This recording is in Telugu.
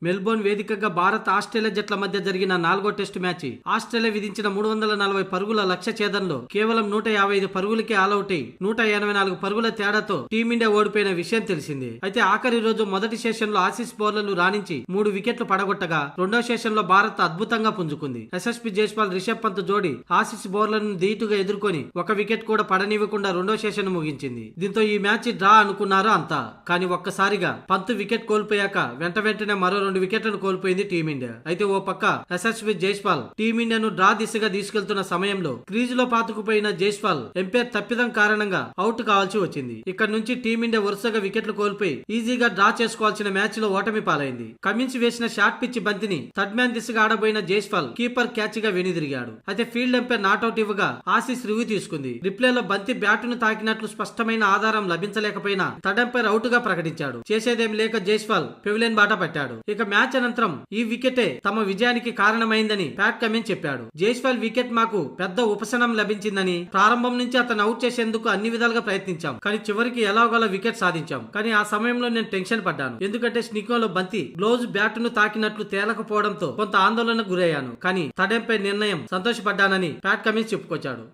మెల్బోర్న్ వేదికగా భారత్ ఆస్ట్రేలియా జట్ల మధ్య జరిగిన 4వ టెస్టు మ్యాచ్ ఆస్ట్రేలియా విధించిన 340 పరుగుల లక్ష్య ఛేదంలో కేవలం 155 పరుగులకే ఆలౌట్ అయి 184 పరుగుల తేడాతో టీమిండియా ఓడిపోయిన విషయం తెలిసిందే. అయితే ఆఖరి రోజు మొదటి సెషన్ లో ఆసీస్ బౌలర్లు రాణించి 3 వికెట్లు పడగొట్టగా రెండో సెషన్ లో భారత్ అద్భుతంగా పుంజుకుంది. ఎస్ఎస్పీ జైస్వాల్, రిషబ్ పంత్ జోడీ ఆసీస్ బౌలర్లను ధీటుగా ఎదుర్కొని ఒక వికెట్ కూడా పడనివ్వకుండా రెండో సెషన్ ముగించింది. దీంతో ఈ మ్యాచ్ డ్రా అనుకున్నారు అంతా. కానీ ఒక్కసారిగా పంత్ వికెట్ కోల్పోయాక వెంటనే మరో 2 వికెట్లను కోల్పోయింది టీమిండియా. అయితే ఓ పక్క యశస్వి జైస్వాల్ టీమిండియాను డ్రా దిశగా తీసుకెళ్తున్న సమయంలో క్రీజులో పాతుకుపోయిన జైస్వాల్ ఎంపైర్ తప్పిదం కారణంగా అవుట్ కావాల్సి వచ్చింది. ఇక్కడ నుంచి టీమిండియా వరుసగా వికెట్లు కోల్పోయి ఈజీగా డ్రా చేసుకోవాల్సిన మ్యాచ్ లో ఓటమి పాలైంది. కమిన్స్ వేసిన షార్ట్ పిచ్ బంతిని థర్డ్ మ్యాన్ దిశగా ఆడబోయిన జైస్వాల్ కీపర్ క్యాచ్ గా వెనుదిరిగాడు. అయితే ఫీల్డ్ ఎంపైర్ నాట్అవుట్ ఇవ్వగా ఆసీస్ రివ్యూ తీసుకుంది. రిప్లేలో బంతి బ్యాటును తాకినట్లు స్పష్టమైన ఆధారం లభించలేకపోయినా థర్డ్ ఎంపైర్ అవుట్ గా ప్రకటించాడు. చేసేదేం లేక జైస్వాల్ పెవిలియన్ బాట పట్టాడు. ఇక మ్యాచ్ అనంతరం ఈ వికెటే తమ విజయానికి కారణమైందని ప్యాట్ కమిన్స్ చెప్పాడు. జైస్వాల్ వికెట్ మాకు పెద్ద ఉపశమనం లభించిందని, ప్రారంభం నుంచి అతను అవుట్ చేసేందుకు అన్ని విధాలుగా ప్రయత్నించాం, కానీ చివరికి ఎలాగోలా వికెట్ సాధించాం. కానీ ఆ సమయంలో నేను టెన్షన్ పడ్డాను, ఎందుకంటే స్నికోలో బంతి గ్లోవ్స్ బ్యాటును తాకినట్లు తేలకపోవడంతో కొంత ఆందోళనకు గురయ్యాను. కానీ థర్డ్ ఎంపైర్ నిర్ణయం సంతోషపడ్డానని ప్యాట్ కమిన్స్ చెప్పుకొచ్చాడు.